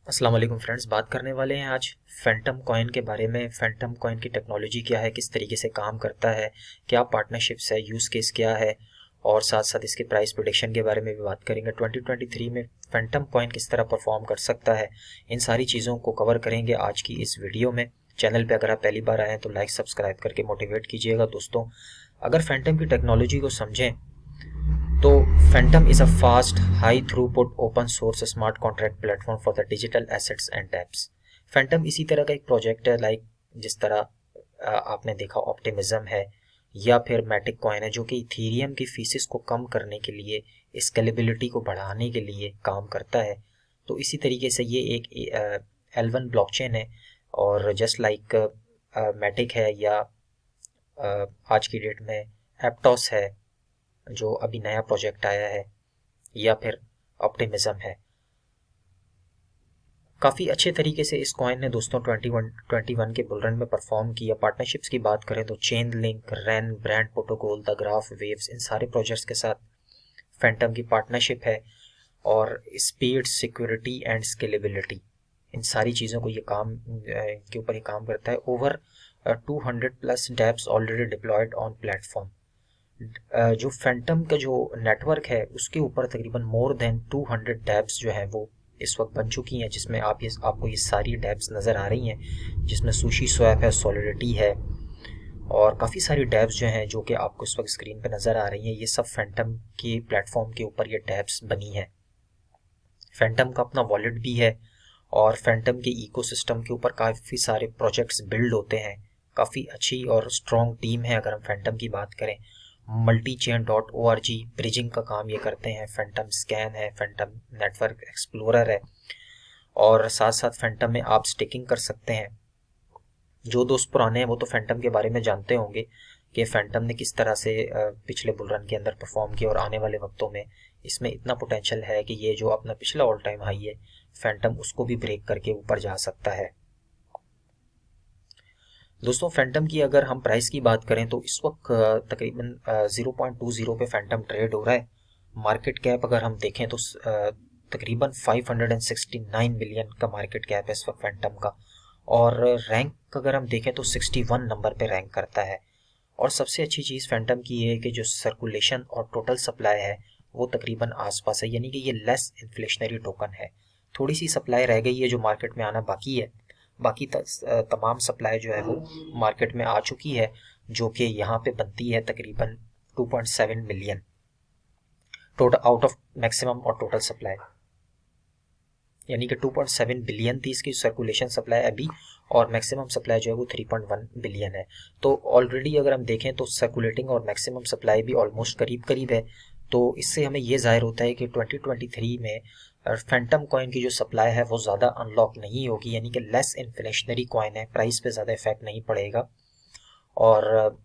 अस्सलाम वालेकुम फ्रेंड्स, बात करने वाले हैं आज फैंटम कॉइन के बारे में। फैंटम कॉइन की टेक्नोलॉजी क्या है, किस तरीके से काम करता है, क्या पार्टनरशिप्स है, यूज़ केस क्या है, और साथ साथ इसके प्राइस प्रोडिक्शन के बारे में भी बात करेंगे। 2023 में फैंटम कॉइन किस तरह परफॉर्म कर सकता है, इन सारी चीज़ों को कवर करेंगे आज की इस वीडियो में। चैनल पर अगर आप पहली बार आए हैं तो लाइक सब्सक्राइब करके मोटिवेट कीजिएगा दोस्तों। अगर फैंटम की टेक्नोलॉजी को समझें तो Phantom is a fast high throughput open source smart contract platform for the digital assets and taps. Phantom इसी तरह का एक प्रोजेक्ट है, लाइक जिस तरह आपने देखा ऑप्टिमिज्म है या फिर मैटिक कॉइन है, जो कि इथीरियम की फीसिस को कम करने के लिए, स्केलेबिलिटी को बढ़ाने के लिए काम करता है। तो इसी तरीके से ये एक L1 ब्लॉकचेन है, और जस्ट लाइक मैटिक है या आज की डेट में एप्टोस है जो अभी नया प्रोजेक्ट आया है, या फिर ऑप्टिमिज्म है। काफ़ी अच्छे तरीके से इस कॉइन ने दोस्तों 21 के बुल रन में परफॉर्म किया। पार्टनरशिप्स की बात करें तो Chainlink, Ren, Brand Protocol, the Graph, Waves, इन सारे प्रोजेक्ट्स के साथ फैंटम की पार्टनरशिप है। और स्पीड, सिक्योरिटी एंड स्केलेबिलिटी, इन सारी चीज़ों को ये काम के ऊपर ये काम करता है। Over 200 plus dapps already diploid on platform. जो फैंटम का जो नेटवर्क है उसके ऊपर तकरीबन मोर देन 200 डैब्स जो है वो इस वक्त बन चुकी हैं, जिसमें आपको ये सारी डैब्स नज़र आ रही हैं, जिसमें सुशी स्वैप है, सॉलिडिटी है, और काफ़ी सारी डैब्स जो हैं जो कि आपको इस वक्त स्क्रीन पे नज़र आ रही हैं। ये सब फैंटम के प्लेटफॉर्म के ऊपर ये डैब्स बनी हैं। फैंटम का अपना वॉलेट भी है, और फैंटम के इकोसिस्टम के ऊपर काफ़ी सारे प्रोजेक्ट्स बिल्ड होते हैं। काफ़ी अच्छी और स्ट्रॉन्ग टीम है अगर हम फैंटम की बात करें। multichain.org ब्रिजिंग का काम ये करते हैं। फैंटम स्कैन है, फैंटम नेटवर्क एक्सप्लोरर है, और साथ साथ फैंटम में आप स्टेकिंग कर सकते हैं। जो दोस्त पुराने हैं वो तो फैंटम के बारे में जानते होंगे कि फैंटम ने किस तरह से पिछले बुल रन के अंदर परफॉर्म किया, और आने वाले वक्तों में इसमें इतना पोटेंशियल है कि ये जो अपना पिछला ऑल टाइम हाई है फैंटम, उसको भी ब्रेक करके ऊपर जा सकता है। दोस्तों फैंटम की अगर हम प्राइस की बात करें तो इस वक्त तकरीबन 0.20 पे फैंटम ट्रेड हो रहा है। मार्केट कैप अगर हम देखें तो तकरीबन 569 मिलियन का मार्केट कैप है इस वक्त फैंटम का। और रैंक अगर हम देखें तो 61 नंबर पे रैंक करता है। और सबसे अच्छी चीज़ फैंटम की ये है कि जो सर्कुलेशन और टोटल सप्लाई है वो तकरीबन आसपास है, यानी कि ये लेस इन्फ्लेशनरी टोकन है। थोड़ी सी सप्लाई रह गई है जो मार्केट में आना बाकी है। बाकी तमाम सप्लाई जो है वो मार्केट में आ चुकी है, जो कि यहाँ पे बनती है तकरीबन 2.7 million total out of maximum और टोटल सप्लाई, यानी कि 2.7 बिलियन थी इसकी सर्कुलेशन सप्लाई अभी, और मैक्सिमम सप्लाई जो है वो 3.1 बिलियन है। तो ऑलरेडी अगर हम देखें तो सर्कुलेटिंग और मैक्सिमम सप्लाई भी ऑलमोस्ट करीब करीब है। तो इससे हमें ये जाहिर होता है कि 2023 में फैंटम कॉइन की जो सप्लाई है वो ज़्यादा अनलॉक नहीं होगी, यानी कि लेस इन्फ्लेशनरी कॉइन है, प्राइस पे ज़्यादा इफेक्ट नहीं पड़ेगा। और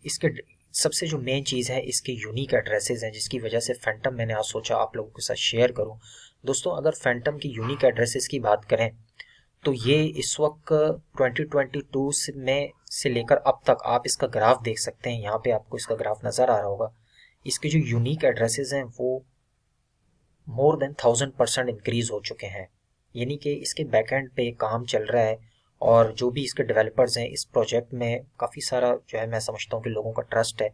इसके सबसे जो मेन चीज़ है इसके यूनिक एड्रेसेस हैं, जिसकी वजह से फैंटम मैंने आज सोचा आप लोगों के साथ शेयर करूं। दोस्तों अगर फैंटम की यूनिक एड्रेसेस की बात करें तो ये इस वक्त 2022 में से लेकर अब तक आप इसका ग्राफ देख सकते हैं। यहाँ पे आपको इसका ग्राफ नज़र आ रहा होगा। इसके जो यूनिक एड्रेसेस हैं वो मोर देन 1000% इंक्रीज हो चुके हैं, यानी कि इसके बैकएंड पे काम चल रहा है। और जो भी इसके डेवलपर्स हैं इस प्रोजेक्ट में काफ़ी सारा जो है मैं समझता हूँ कि लोगों का ट्रस्ट है।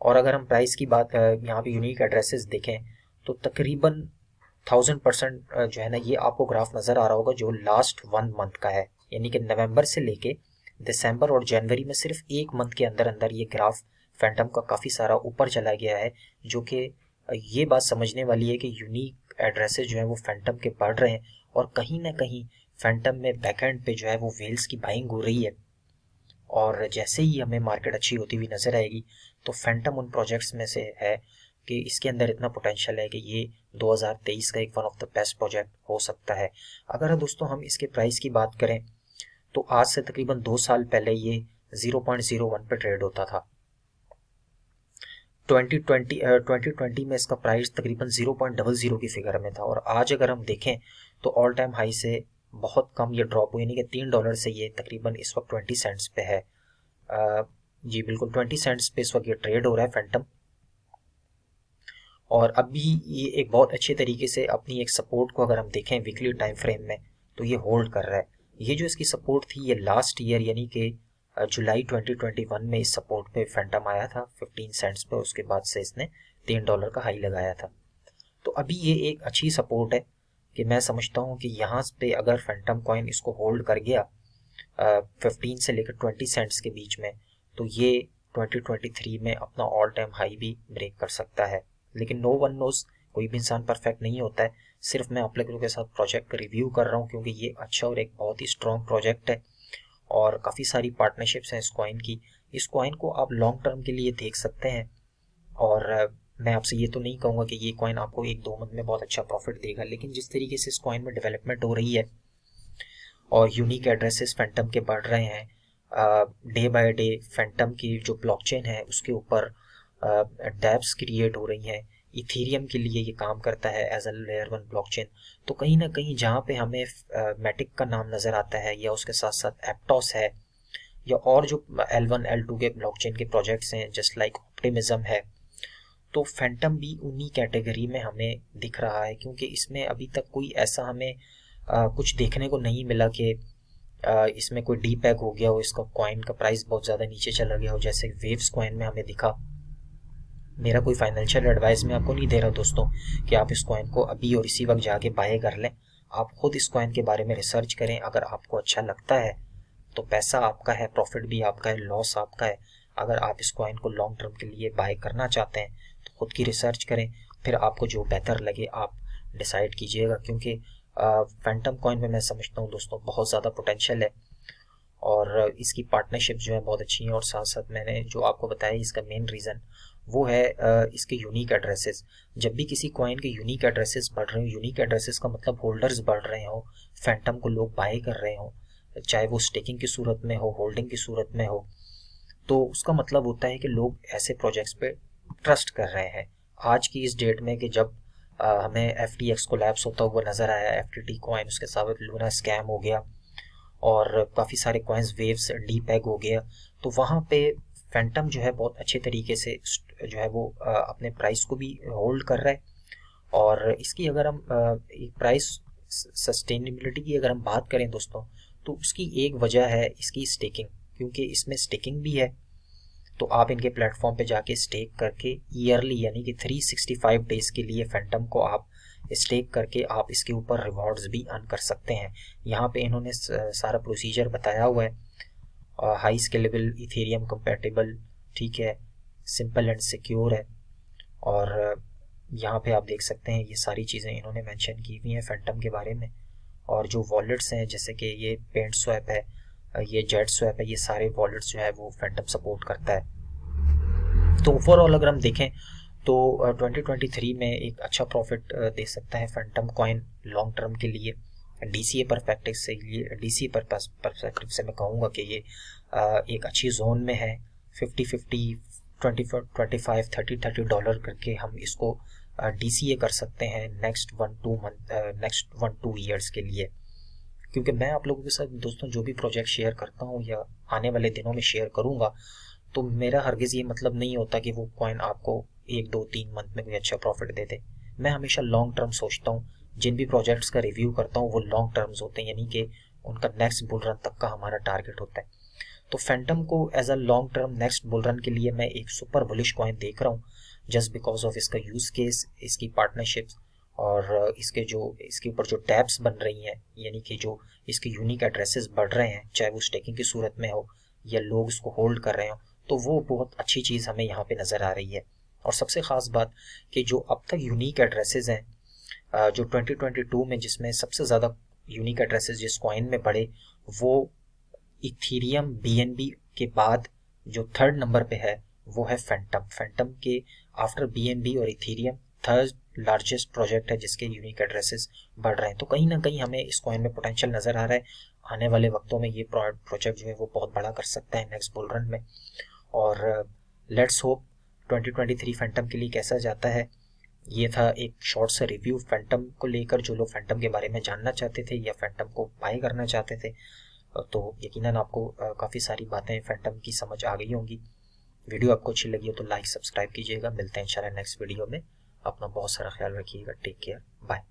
और अगर हम प्राइस की बात यहाँ पे यूनिक एड्रेसेस देखें तो तकरीबन 1000% जो है ना, ये आपको ग्राफ नज़र आ रहा होगा जो लास्ट 1 मंथ का है, यानी कि नवंबर से लेके दिसंबर और जनवरी में सिर्फ 1 मंथ के अंदर अंदर ये ग्राफ फैंटम का काफ़ी सारा ऊपर चला गया है। जो कि ये बात समझने वाली है कि यूनिक एड्रेसेस जो है वो फैंटम के बढ़ रहे हैं, और कहीं ना कहीं फैंटम में बैकएंड पे जो है वो वेल्स की बाइंग हो रही है। और जैसे ही हमें मार्केट अच्छी होती हुई नज़र आएगी तो फैंटम उन प्रोजेक्ट्स में से है कि इसके अंदर इतना पोटेंशियल है कि ये 2023 का एक one of the best project हो सकता है। अगर दोस्तों हम इसके प्राइस की बात करें तो आज से तकरीबन 2 साल पहले ये 0.01 पे ट्रेड होता था। 2020 में इसका प्राइस तकरीबन 0.00 की फिगर में था, और आज अगर हम देखें तो ऑल टाइम हाई से बहुत कम ये ड्रॉप हुई, यानी कि $3 से ये तकरीबन इस वक्त 20 सेंट्स पे है। जी बिल्कुल 20 सेंट्स पे इस वक्त ये ट्रेड हो रहा है फैंटम। और अभी ये एक बहुत अच्छे तरीके से अपनी एक सपोर्ट को अगर हम देखें वीकली टाइम फ्रेम में तो ये होल्ड कर रहा है। ये जो इसकी सपोर्ट थी ये लास्ट ईयर यानी कि जुलाई 2021 में इस सपोर्ट पे फैंटम आया था 15 सेंट्स पे, उसके बाद से इसने $3 का हाई लगाया था। तो अभी ये एक अच्छी सपोर्ट है कि मैं समझता हूँ कि यहाँ पे अगर फैंटम कॉइन इसको होल्ड कर गया 15 से लेकर 20 सेंट्स के बीच में, तो ये 2023 में अपना ऑल टाइम हाई भी ब्रेक कर सकता है। लेकिन नो वन नोज, कोई भी इंसान परफेक्ट नहीं होता है। सिर्फ मैं आप लोगों के साथ प्रोजेक्ट का रिव्यू कर रहा हूँ क्योंकि ये अच्छा और एक बहुत ही स्ट्रॉन्ग प्रोजेक्ट है और काफ़ी सारी पार्टनरशिप्स हैं इस कॉइन की। इस कॉइन को आप लॉन्ग टर्म के लिए देख सकते हैं और मैं आपसे ये तो नहीं कहूँगा कि ये कॉइन आपको 1-2 मंथ में बहुत अच्छा प्रॉफिट देगा, लेकिन जिस तरीके से इस कॉइन में डेवलपमेंट हो रही है और यूनिक एड्रेसेस फैंटम के बढ़ रहे हैं, डे बाय डे फैंटम की जो ब्लॉकचेन है उसके ऊपर डैप्स क्रिएट हो रही हैं। इथीरियम के लिए ये काम करता है एज अ लेयर 1 ब्लॉकचेन। तो कहीं ना कहीं जहाँ पे हमें मैटिक का नाम नज़र आता है या उसके साथ साथ एप्टोस है या और जो L1 L2 के ब्लॉकचेन के प्रोजेक्ट्स हैं जस्ट लाइक ऑप्टिमिज्म है, तो फैंटम भी उन्हीं कैटेगरी में हमें दिख रहा है क्योंकि इसमें अभी तक कोई ऐसा हमें कुछ देखने को नहीं मिला कि इसमें कोई डी पैक हो गया हो, इसका कॉइन का प्राइस बहुत ज़्यादा नीचे चला गया हो जैसे वेव्स कॉइन में हमें दिखा। मेरा कोई फाइनेंशियल एडवाइस मैं आपको नहीं दे रहा दोस्तों कि आप इस कॉइन को अभी और इसी वक्त जाके बाय कर लें। आप खुद इस कॉइन के बारे में रिसर्च करें, अगर आपको अच्छा लगता है तो पैसा आपका है, प्रॉफिट भी आपका है, लॉस आपका है। अगर आप इस कॉइन को लॉन्ग टर्म के लिए बाय करना चाहते हैं तो खुद की रिसर्च करें, फिर आपको जो बेहतर लगे आप डिसाइड कीजिएगा क्योंकि फैंटम कॉइन में मैं समझता हूँ दोस्तों बहुत ज़्यादा पोटेंशियल है और इसकी पार्टनरशिप जो है बहुत अच्छी है। और साथ साथ मैंने जो आपको बताया इसका मेन रीज़न वो है इसके यूनिक एड्रेसेस। जब भी किसी कॉइन के यूनिक एड्रेसेस बढ़ रहे हो, यूनिक एड्रेसेस का मतलब होल्डर्स बढ़ रहे हो, फैंटम को लोग बाय कर रहे हो, चाहे वो स्टेकिंग की सूरत में हो, होल्डिंग की सूरत में हो, तो उसका मतलब होता है कि लोग ऐसे प्रोजेक्ट्स पे ट्रस्ट कर रहे हैं। आज की इस डेट में कि जब हमें FTX कोलैप्स होता हुआ नज़र आया, FTT कॉइन, उसके साथ लूना स्कैम हो गया और काफ़ी सारे कॉइन्स वेव्स डी पैग हो गया, तो वहाँ पे फैंटम जो है बहुत अच्छे तरीके से जो है वो अपने प्राइस को भी होल्ड कर रहा है। और इसकी अगर हम प्राइस सस्टेनेबिलिटी की अगर हम बात करें दोस्तों, तो उसकी एक वजह है इसकी स्टेकिंग, क्योंकि इसमें स्टेकिंग भी है। तो आप इनके प्लेटफॉर्म पे जाके स्टेक करके ईयरली यानी कि 365 डेज के लिए फैंटम को आप स्टेक करके आप इसके ऊपर रिवॉर्ड्स भी अर्न कर सकते हैं। यहाँ पे इन्होंने सारा प्रोसीजर बताया हुआ है, हाई स्केलेबल, इथेरियम कंपैटिबल, ठीक है, सिंपल एंड सिक्योर है। और यहाँ पे आप देख सकते हैं ये सारी चीज़ें इन्होंने मेंशन की हुई हैं फैंटम के बारे में। और जो वॉलेट्स हैं जैसे कि ये पेंट स्वैप है, ये जेट स्वैप है, ये सारे वॉलेट्स जो है वो फैंटम सपोर्ट करता है। तो ओवरऑल अगर हम देखें तो 2023 में एक अच्छा प्रॉफिट दे सकता है फैंटम कॉइन लॉन्ग टर्म के लिए। DCA परस्पेक्टिव से मैं कहूँगा कि ये एक अच्छी जोन में है। 50-50, 25, 30 करके हम इसको DCA कर सकते हैं नेक्स्ट 1-2 ईयर्स के लिए। क्योंकि मैं आप लोगों के साथ दोस्तों जो भी प्रोजेक्ट शेयर करता हूँ या आने वाले दिनों में शेयर करूँगा, तो मेरा हरगिज़ ये मतलब नहीं होता कि वो कॉइन आपको 1-2-3 मंथ में कोई अच्छा प्रॉफिट दे दे। मैं हमेशा लॉन्ग टर्म सोचता हूँ। जिन भी प्रोजेक्ट्स का रिव्यू करता हूँ वो लॉन्ग टर्म्स होते हैं, यानी कि उनका नेक्स्ट बुल रन तक का हमारा टारगेट होता है। तो फैंटम को as a long term next bull run के लिए मैं एक सुपर बुलिश कॉइन देख रहा हूँ, जस्ट बिकॉज ऑफ इसका यूज़ केस, इसकी पार्टनरशिप्स और इसके ऊपर जो टैब्स बन रही हैं, यानी कि जो इसके यूनिक एड्रेसेस बढ़ रहे हैं, चाहे वो स्टेकिंग की सूरत में हो या लोग इसको होल्ड कर रहे हो, तो वो बहुत अच्छी चीज़ हमें यहाँ पे नज़र आ रही है। और सबसे ख़ास बात कि जो अब तक यूनिक एड्रेसेस हैं जो 2022 में जिसमें सबसे ज़्यादा यूनिक एड्रेसेस जिस कॉइन में बढ़े, वो इथीरियम BNB के बाद जो थर्ड नंबर पे है वो है फैंटम। फैंटम के आफ्टर BNB और इथीरियम थर्ड लार्जेस्ट प्रोजेक्ट है जिसके यूनिक एड्रेसेस बढ़ रहे हैं। तो कहीं ना कहीं हमें इस कॉइन में पोटेंशियल नज़र आ रहा है। आने वाले वक्तों में ये प्रोजेक्ट जो है वो बहुत बड़ा कर सकता है नेक्स्ट बुल रन में। और लेट्स होप 2023 फैंटम के लिए कैसा जाता है। ये था एक शॉर्ट सा रिव्यू फैंटम को लेकर। जो लोग फैंटम के बारे में जानना चाहते थे या फैंटम को बाय करना चाहते थे, तो यकीनन आपको काफ़ी सारी बातें फैंटम की समझ आ गई होंगी। वीडियो आपको अच्छी लगी हो तो लाइक सब्सक्राइब कीजिएगा। मिलते हैं इंशाल्लाह नेक्स्ट वीडियो में। अपना बहुत सारा ख्याल रखिएगा। Take care, bye.